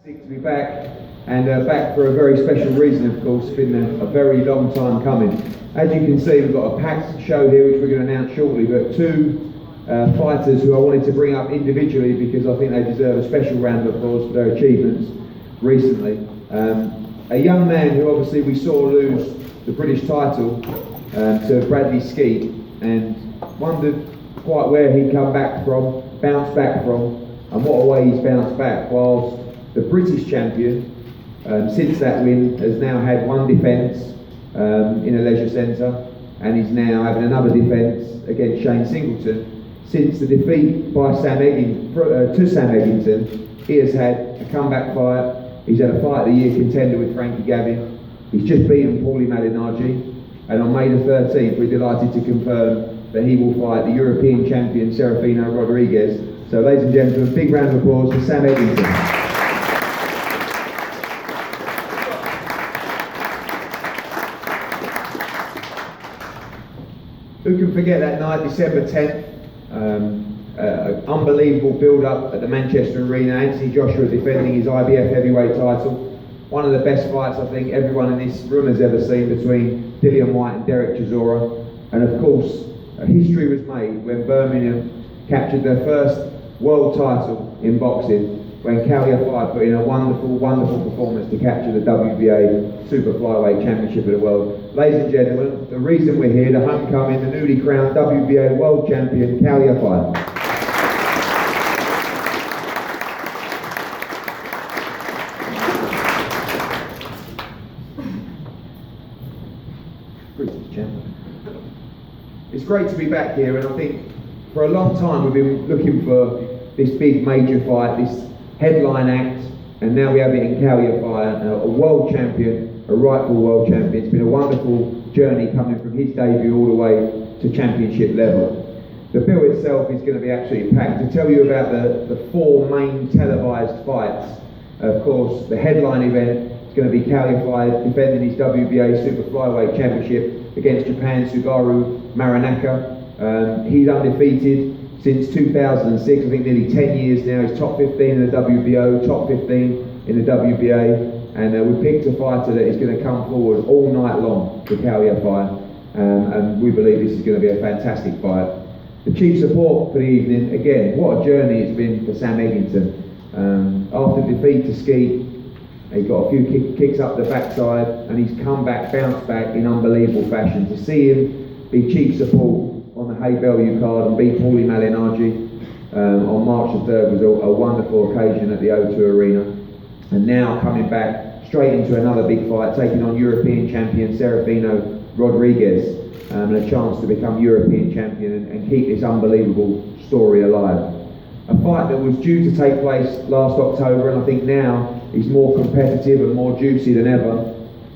To be back, and back for a very special reason, of course. It's been a very long time coming. As you can see, we've got a packed show here which we're going to announce shortly, but two fighters who I wanted to bring up individually because I think they deserve a special round of applause for their achievements recently. A young man who obviously we saw lose the British title to Bradley Skeet, and wondered quite where he'd come back from, bounced back from, and what a way he's bounced back, whilst the British champion, since that win, has now had one defence in a leisure centre, and he's now having another defence against Shane Singleton. Since the defeat by Sam Eggington, he has had a comeback fight. He's had a Fight of the Year contender with Frankie Gavin. He's just beaten Paulie Malignaggi, and on May the 13th, we're delighted to confirm that he will fight the European champion Serafino Rodriguez. So, ladies and gentlemen, big round of applause for Sam Eggington. Who can forget that night, December 10th, unbelievable build-up at the Manchester Arena, Anthony Joshua defending his IBF heavyweight title. One of the best fights I think everyone in this room has ever seen between Dillian Whyte and Derek Chisora. And of course, history was made when Birmingham captured their first world title in boxing, when Kal Yafai put in a wonderful, wonderful performance to capture the WBA Super Flyweight Championship of the World. Ladies and gentlemen, the reason we're here, the homecoming, the newly crowned WBA World Champion, Kal Yafai. It's great to be back here, and I think for a long time we've been looking for this big major fight, this headline act, and now we have it in Kal Yafai, a world champion, a rightful world champion. It's been a wonderful journey coming from his debut all the way to championship level. The bill itself is going to be absolutely packed. To tell you about the four main televised fights, of course, the headline event is going to be Kal Yafai defending his WBA Super Flyweight Championship against Japan's Sugaru Maranaka. He's undefeated since 2006, I think nearly 10 years now. He's top 15 in the WBO, top 15 in the WBA, and we picked a fighter that is going to come forward all night long for Kal Yafai, and we believe this is going to be a fantastic fight. The chief support for the evening, again, what a journey it's been for Sam Eggington. After defeat to Skeet, he got a few kicks up the backside, and he's come back, bounced back in unbelievable fashion. To see him be chief support on the Hay Bellew card and beat Paulie Malignaggi on March the 3rd was a wonderful occasion at the O2 Arena. And now coming back straight into another big fight, taking on European champion Serafino Rodriguez, and a chance to become European champion and keep this unbelievable story alive. A fight that was due to take place last October, and I think now is more competitive and more juicy than ever.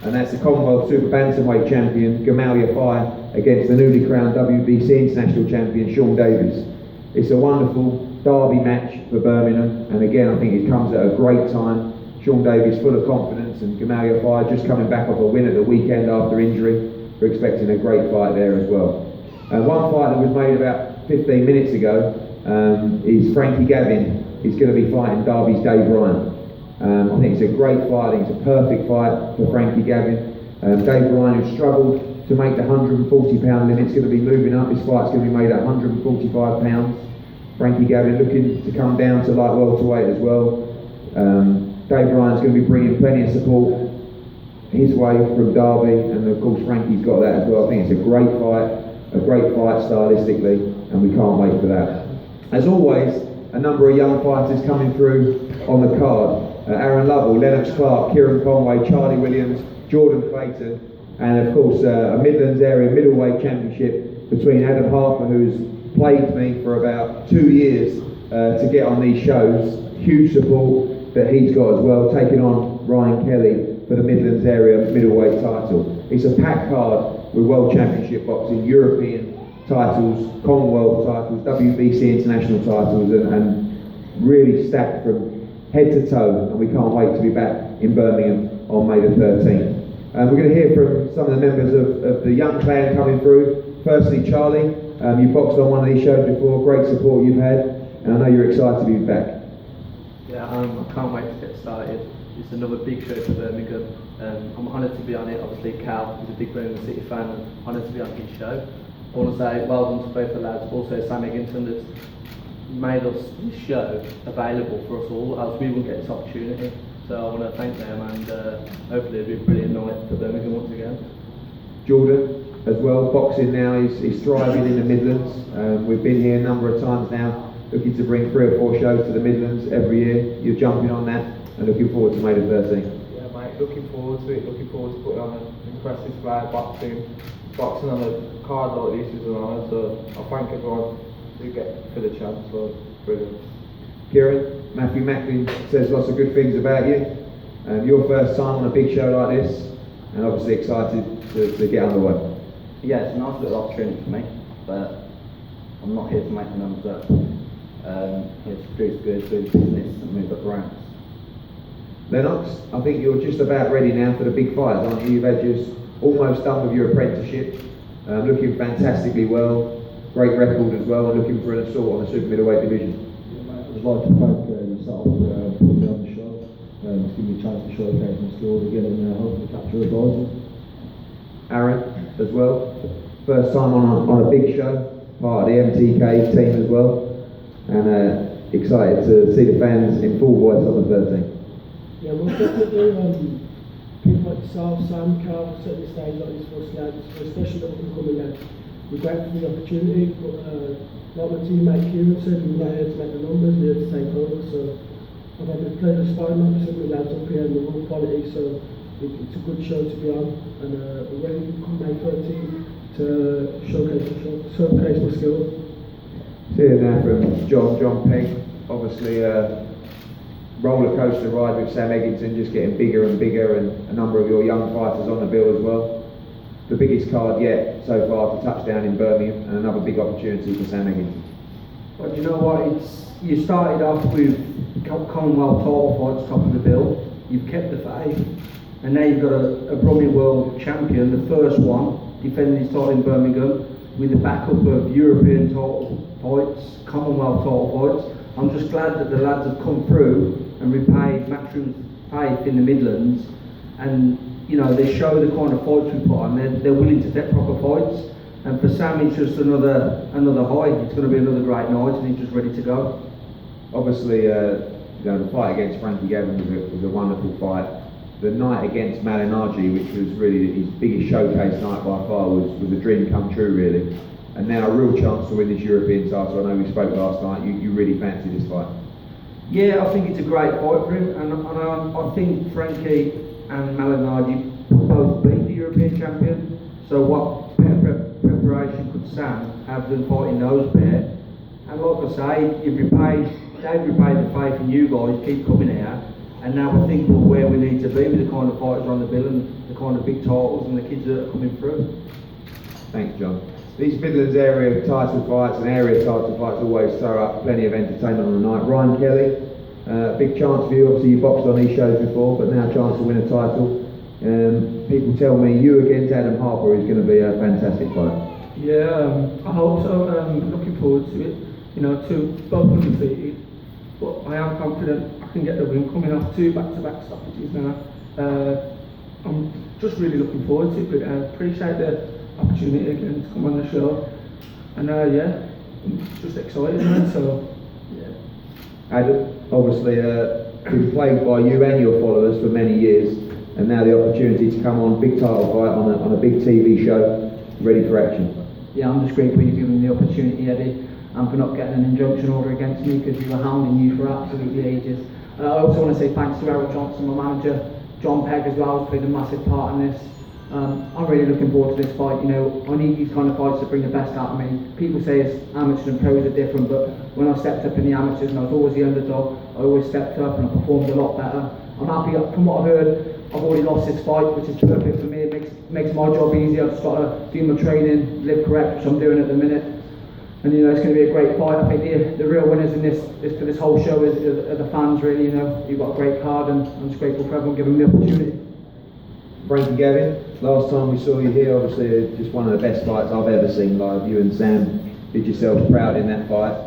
And that's the Commonwealth Super Bantamweight champion, Kal Yafai, against the newly crowned WBC International champion, Sean Davis. It's a wonderful derby match for Birmingham, and again, I think it comes at a great time. Sean Davis full of confidence, and Kal Yafai just coming back off a win at the weekend after injury. We're expecting a great fight there as well. One fight that was made about 15 minutes ago is Frankie Gavin. He's going to be fighting Derby's Dave Ryan. I think it's a great fight. I think it's a perfect fight for Frankie Gavin. Dave Ryan, who struggled to make the 140-pound limit, is going to be moving up. His fight's going to be made at 145 pounds. Frankie Gavin looking to come down to light welterweight as well. Dave Ryan's going to be bringing plenty of support his way from Derby, and of course Frankie's got that as well. I think it's a great fight stylistically, and we can't wait for that. As always, a number of young fighters coming through on the card. Aaron Lovell, Lennox Clark, Kieran Conway, Charlie Williams, Jordan Clayton, and of course a Midlands area middleweight championship between Adam Harper, who's plagued me for about 2 years to get on these shows. Huge support that he's got as well, taking on Ryan Kelly for the Midlands area middleweight title. It's a packed card with World Championship boxing, European titles, Commonwealth titles, WBC international titles, and really stacked from head to toe, and we can't wait to be back in Birmingham on May the 13th. We're going to hear from some of the members of the young clan coming through. Firstly, Charlie, you've boxed on one of these shows before, great support you've had, and I know you're excited to be back. Yeah, I can't wait to get started. It's another big show for Birmingham. I'm honoured to be on it. Obviously, Kal is a big Birmingham City fan, and honoured to be on his show. I want to say well done to both the lads. Also, Sam Eggington that's made us this show available for us all, else we wouldn't get this opportunity. So I want to thank them, and hopefully it'll be a brilliant night for Birmingham once again. Jordan, as well, boxing now is thriving in the Midlands. We've been here a number of times now, looking to bring 3 or 4 shows to the Midlands every year. You're jumping on that and looking forward to May the 13th. Yeah, mate, looking forward to it. Looking forward to putting on an impressive display of boxing. Boxing on a card like this is an honour, so I thank everyone who get for the chance. So brilliant. Kieran, Matthew Macklin says lots of good things about you. Your first time on a big show like this, and obviously excited to get underway. Yeah, it's a nice little opportunity for me, but I'm not here to make the numbers up. Here to produce good, do business and move up the ranks. Lennox, I think you're just about ready now for the big fights, aren't you? You've had just almost done with your apprenticeship, looking fantastically well, great record as well, and looking for an assault on the super middleweight division. I'd like to thank yourself for putting me on the show, to give me a chance to showcase my skills again and hopefully capture a prize. Aaron, as well, first time on a big show, part of the MTK team as well, and excited to see the fans in full voice on the 13th. Yeah, well, definitely people like yourself, Sam, Kal, certainly stage like this for us lads, especially the up-and-coming lads. We're grateful for the opportunity, but like my teammate Kieran said, we're not here to make the numbers, we're here to take over. So I've had the pleasure of sparring up with some of the lads up here in the raw quality, so it's a good show to be on, and we're ready to come May 13 to showcase my skills. Here now from John Pegg, obviously roller coaster ride with Sam Eggington, just getting bigger and bigger, and a number of your young fighters on the bill as well. The biggest card yet so far to touch down in Birmingham, and another big opportunity for Sam Eggington. But you know what, you started off with Commonwealth title fights top of the bill, you've kept the faith, and now you've got a Brummie World Champion, the first one, defending his title in Birmingham, with the backup of European title fights, Commonwealth title fights. I'm just glad that the lads have come through and repaid Matchroom's faith in the Midlands, and you know, they show the kind of fights we put on. They're willing to take proper fights, and for Sam it's just another high. It's going to be another great night, and he's just ready to go. Obviously, the fight against Frankie Gavin was a wonderful fight. The night against Malinaji, which was really his biggest showcase night by far, was a dream come true really. And now a real chance to win this European title. I know we spoke last night, you really fancy this fight. Yeah, I think it's a great fight for him, and I think Frankie and Malinaji both beat the European champion, so what better preparation could Sam have than fighting those pair? And like I say, they've repaid the faith in you guys, keep coming here, and now I think we're where we need to be with the kind of fighters on the bill and the kind of big titles and the kids that are coming through. Thanks, John. These Midlands area title fights and area title fights always throw up plenty of entertainment on the night. Ryan Kelly, big chance for you. Obviously you boxed on these shows before, but now a chance to win a title. People tell me you against Adam Harper is going to be a fantastic fight. Yeah, I hope so. Looking forward to it. You know, both undefeated, but I am confident I can get the win coming off 2 back-to-back stoppages now. I'm just really looking forward to it, but I appreciate the opportunity again to come on the show, and yeah, I'm just excited, man. So yeah. Adam, obviously been plagued by you and your followers for many years, and now the opportunity to come on big title fight on a big TV show, ready for action. Yeah, I'm just grateful you've given me the opportunity, Eddie, and for not getting an injunction order against me, because we were hounding you for absolutely ages. I also want to say thanks to Eric Johnson, my manager, John Pegg as well, who's played a massive part in this. I'm really looking forward to this fight. You know, I need these kind of fights to bring the best out of me. People say amateurs and pros are different, but when I stepped up in the amateurs and I was always the underdog, I always stepped up and I performed a lot better. I'm happy, from what I've heard, I've already lost this fight, which is perfect for me. It makes my job easier. I've just got to do my training, live correct, which I'm doing at the minute. And you know, it's going to be a great fight. I think the real winners in this whole show are the fans, really. You know, you've got a great card, and I'm just grateful for everyone giving me the opportunity. Frankie Gavin, last time we saw you here, obviously just one of the best fights I've ever seen live. You and Sam did yourselves proud in that fight.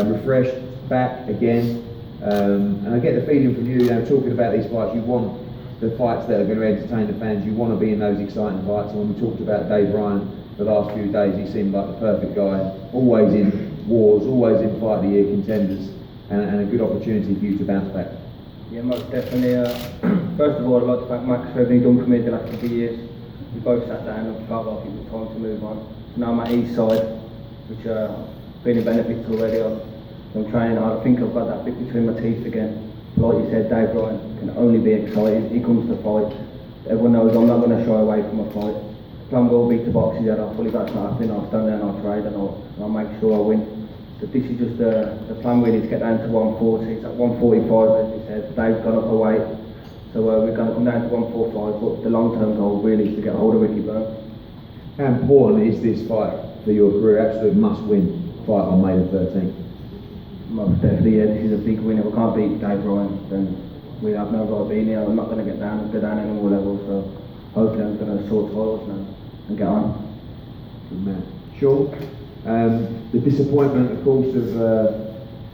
Refreshed, back again, And I get the feeling from you, talking about these fights, you want the fights that are going to entertain the fans, you want to be in those exciting fights. And when we talked about Dave Ryan the last few days, he seemed like the perfect guy, always in wars, always in fight of the year contenders, and a good opportunity for you to bounce back. Yeah, most definitely. First of all, I'd like to thank Max for everything he's done for me the last couple of years. We both sat down and felt like it was time to move on. So now I'm at East Side, which been a benefit already. I'm training hard. I think I've got that bit between my teeth again. Like you said, Dave Ryan can only be exciting. He comes to fight. Everyone knows I'm not going to shy away from a fight. The plan will be to box his head off. Well, if that's not happening, I'll stand there and I'll trade and I'll make sure I win. But this is just the plan really to get down to 140. It's at 145, as you said. Dave's gone up a weight. So we're going to come down to 145, but the long-term goal really is to get hold of Ricky Burns. How important is this fight for your career? Absolute must-win fight on May the 13th. Most definitely, yeah, this is a big win. If we can't beat Dave Ryan, then we have no right being here. I'm not going to go down any more levels, so hopefully I'm going to sort titles now and get on. Good man. Sean, the disappointment, of course, of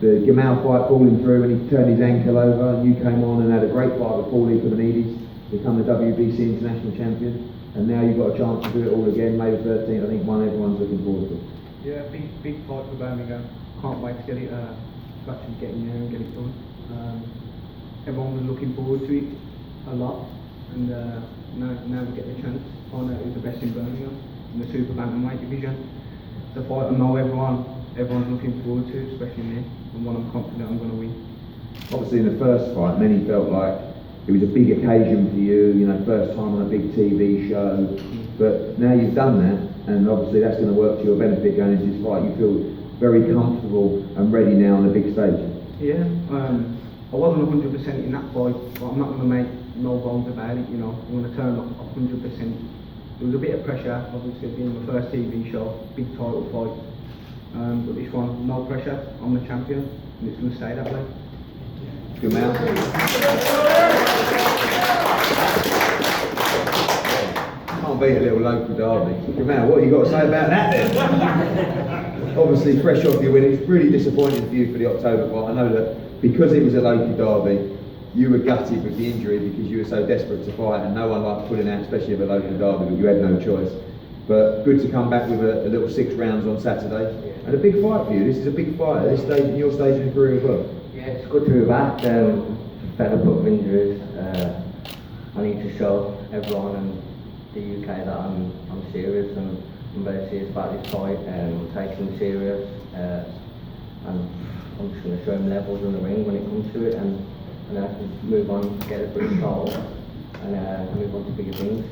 the Gamal fight falling through when he turned his ankle over, and you came on and had a great fight with Paulie Kamenidis, become the WBC International Champion, and now you've got a chance to do it all again, May the 13th. I think one everyone's looking forward to. Yeah, big fight for Birmingham. Can't wait to get it, to actually get in there and get it done. Everyone was looking forward to it a lot, and now we get the chance to find out who's the best in Birmingham in the super bantamweight division. The fight I know everyone's looking forward to, especially me, and one I'm confident I'm going to win. Obviously, in the first fight, many felt like it was a big occasion for you, first time on a big TV show. But now you've done that, and obviously that's going to work to your benefit going into this fight. You feel very comfortable and ready now on the big stage. Yeah, I wasn't 100% in that fight, but I'm not going to make no bones about it. I'm going to turn up 100%. There was a bit of pressure, obviously, being my first TV show, big title fight. But this one, no pressure. I'm the champion, and it's going to stay that way. Good man. Can't beat a little local derby. Good man, what have you got to say about that then? Obviously, fresh off your win, it's really disappointing for you for the October fight. I know that because it was a local derby, you were gutted with the injury because you were so desperate to fight, and no one liked pulling out, especially of a local derby, but you had no choice. But good to come back with a little 6 rounds on Saturday, and a big fight for you. This is a big fight at this stage in your stage in your career as well. Yeah, it's good to be back. Fed up with injuries. I need to show everyone in the UK that I'm serious, and I'm very serious about this fight. I'm taking it serious, and I'm just going to show him levels in the ring when it comes to it, and I can move on, get a British title, and move on to bigger things.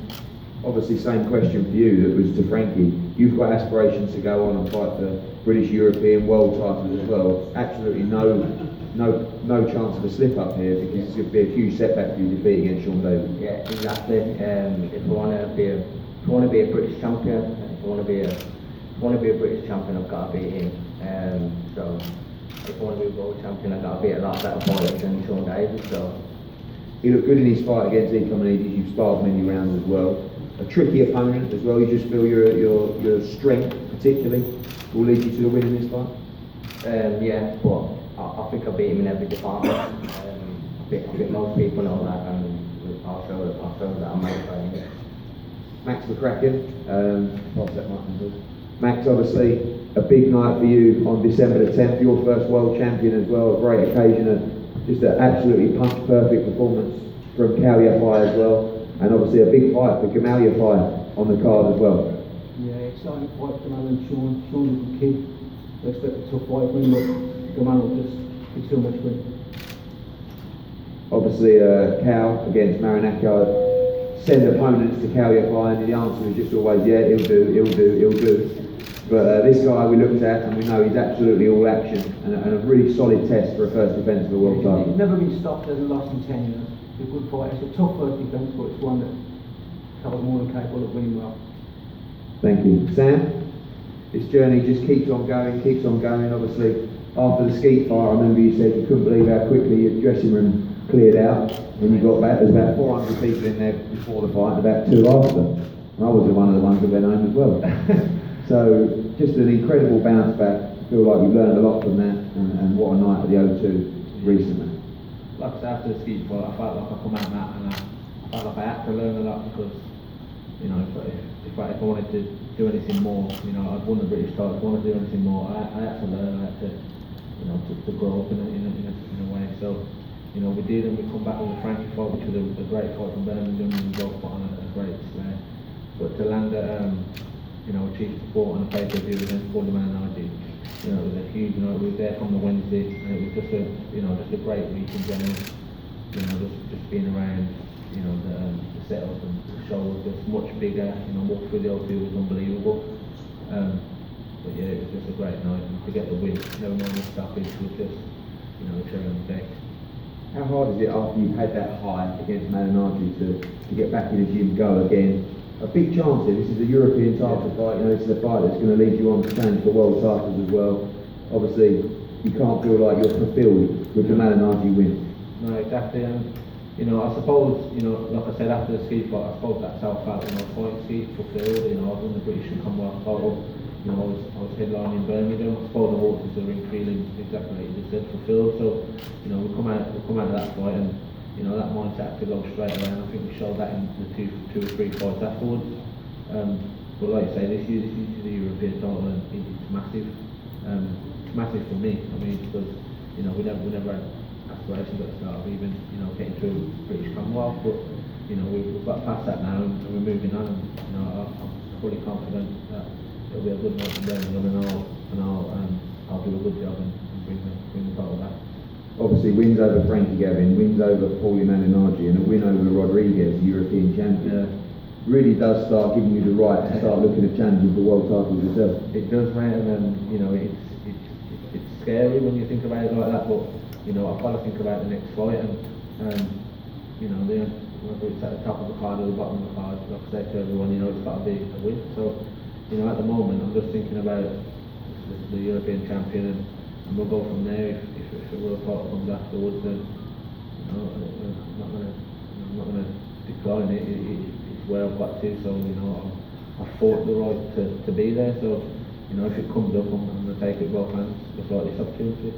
Obviously, same question for you that was to Frankie. You've got aspirations to go on and fight for British, European, world titles as well. Absolutely no chance of a slip up here, because it's going to be a huge setback for your defeat against Sean Davis. Yeah, exactly. If I want to be a British champion, if I want to be a British champion, I've got to beat him. So if I want to be a world champion, I've got to beat a lot better fighters than Sean Davis. So he looked good in his fight against Kamenidis. You've sparred many rounds as well. A tricky opponent as well. You just feel your strength, particularly, will lead you to the win in this fight. Yeah, but I think I beat him in every department. I think most people know that, and I'll show that I'm made by him. Max McCracken, Max, obviously a big night for you on December the 10th, your first world champion as well, a great occasion, and just an absolutely punch-perfect performance from Kal Yafai as well, and obviously a big fight for Kal Yafai on the card as well. Yeah, exciting fight for Gamal and Sean. Sean's a good kid. I expect a tough fight for him, but Gamal will just be too much win. Obviously, Kal against Marinaccio, send opponents to Kal Yafai, and the answer is just always, yeah, he'll do. But this guy we looked at, and we know he's absolutely all action, and a really solid test for a first defence of the world title. He's never been stopped, hasn't lost in 10 years. It's a good fight. It's a tough first defence, but it's one that Kal's more than capable of winning well. Thank you. Sam, this journey just keeps on going. Obviously, after the Skeet fight, I remember you said you couldn't believe how quickly your dressing room cleared out when you got back. There's about 400 people in there before the fight, and about 2 after. And I was one of the ones that went home as well. So, just an incredible bounce back. I feel like you've learned a lot from that, and what a night at the O2. recently? Like I said, after the ski fight, I felt like I come out of that and I felt like I had to learn a lot because, you know, if I wanted to do anything more, you know, I'd won the British title, if I wanted to do anything more, I had to learn, I had to, you know, to grow up in a way. So, you know, we did, and we come back with a Frankie fight, which was a great fight from Birmingham, and we both put on a great display. But to land at, you know, a chief sport on a pay-per-view against Paul Manardi, you know, it was a huge, you know, we were there from the Wednesday, and it was just a, you know, just a great week in general. You know, just being around, you know, the setup and the show was just much bigger. You know, walk through the old field was unbelievable. But yeah, it was just a great night, and to get the win, no normal stoppage was just, you know, a cherry on the cake. How hard is it after you've had that high against Manardi to get back in the gym, go again? A big chance here. This is a European title fight. You know, this is a fight that's going to lead you on to challenge for world titles as well. Obviously, you can't feel like you're fulfilled with the Manardi win. No, exactly. And you know, I suppose, you know, like I said, after the ski fight, I suppose that's how I felt when I was fighting ski fulfilled. You know, I won the British and Commonwealth title. You know, I was headlining Birmingham. I suppose I walked into the ring feeling exactly like you just said, fulfilled. So, you know, we come out of that fight, and you know, that mindset to go straight away. And I think we showed that in the two or three fights afterwards. But like you say, this year the European title, and it's massive. It's massive for me. I mean, because you know, we never had aspirations at the start of even, you know, getting through British Commonwealth. But you know, we've got past that now, and we're moving on. And you know, I'm fully confident that it'll be a good night for Birmingham, and I'll do a good job and bring the title back. Obviously, wins over Frankie Gavin, wins over Paulie Malignaggi, and a win over Rodriguez, European champion. Really does start giving you the right to start looking at challenging for world titles yourself. It does, mate, and you know, it's scary when you think about it like that. But you know, I've got to think about the next fight, and you know, whether it's at the top of the card or the bottom of the card, like I say to everyone, you know, it's got to be a win. So, you know, at the moment, I'm just thinking about the European champion, and we'll go from there. If the world title comes afterwards, then you know, I'm not gonna decline it. It's where I've got to. So, you know, I've fought the right to be there. So, you know, if it comes up, I'm gonna take it both hands, just like this opportunity.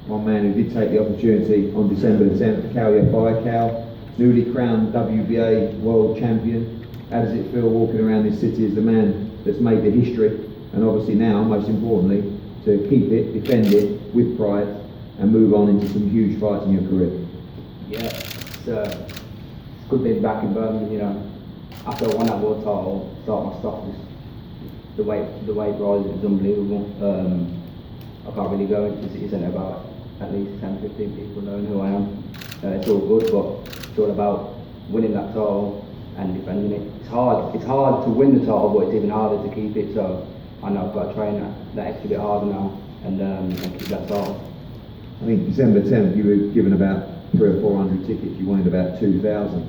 One man who did take the opportunity on December the 10th, Kal Yafai. Kal, newly crowned WBA world champion. How does it feel walking around this city as the man that's made the history, and obviously now, most importantly, to keep it, defend it with pride, and move on into some huge fights in your career? Yeah, it's good being back in Birmingham. You know, after I won that world title, start my stuff, the weight rise is unbelievable. I can't really go into the city centre about at least 10-15 people knowing who I am. It's all good, but it's all about winning that title and defending it. It's hard to win the title, but it's even harder to keep it. So I know I've got to train that extra bit harder now and keep that title. I think December 10th you were given about 300 or 400 tickets. You wanted about 2,000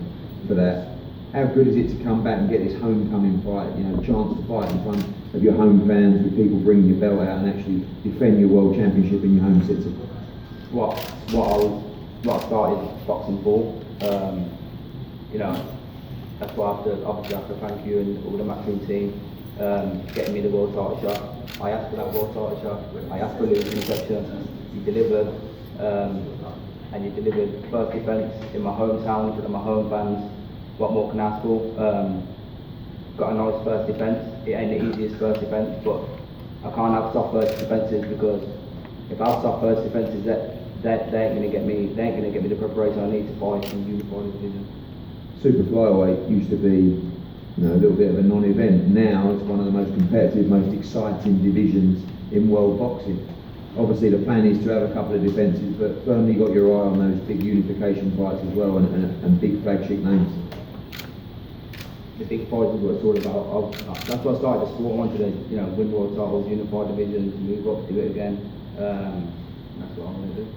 for that. How good is it to come back and get this homecoming fight, you know, chance to fight in front of your home fans, with people bringing your belt out and actually defend your world championship in your home city? What I started boxing for. You know, that's why I have to thank you and all the Matchroom team getting me the world title shot. I asked for that world title shot. I asked for a losing section. You delivered, and you delivered first defence in my hometown with my home fans. What more can I ask for? Got a nice first defence. It ain't the easiest first defence, but I can't have soft first defences, because if I have soft first defences, they ain't gonna get me. They ain't gonna get me the preparation I need to fight in unified division. Super flyweight used to be, you know, a little bit of a non-event. Now it's one of the most competitive, most exciting divisions in world boxing. Obviously, the plan is to have a couple of defences, but firmly got your eye on those big unification fights as well, and big flagship names. The big fights is what it's all about. That's why I started the sport. I wanted to, you know, win world titles, unified divisions, move up, do it again. That's what I'm going to do.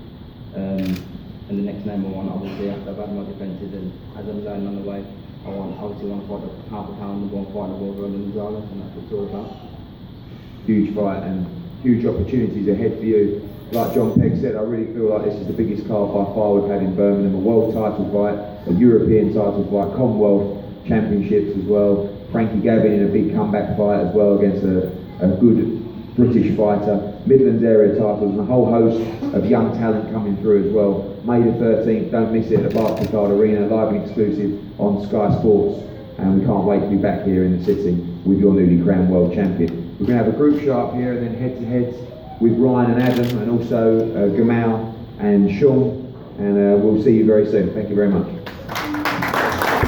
And the next name I want, obviously, after I've had my defences, and as I'm learning on the way, I obviously want to fight the pound for pound, number one fight in the world, Roman Gonzalez, and that's what it's all about. Huge fight and huge opportunities ahead for you. Like John Pegg said, I really feel like this is the biggest card by far we've had in Birmingham. A world title fight, a European title fight, Commonwealth championships as well. Frankie Gavin in a big comeback fight as well against a good British fighter, Midlands area titles, and a whole host of young talent coming through as well. May the 13th, don't miss it, at the Barclaycard Arena, live and exclusive on Sky Sports. And we can't wait to be back here in the city with your newly crowned world champion. We're going to have a group shot here and then head-to-heads with Ryan and Adam, and also Gamal and Sean. And we'll see you very soon. Thank you very much.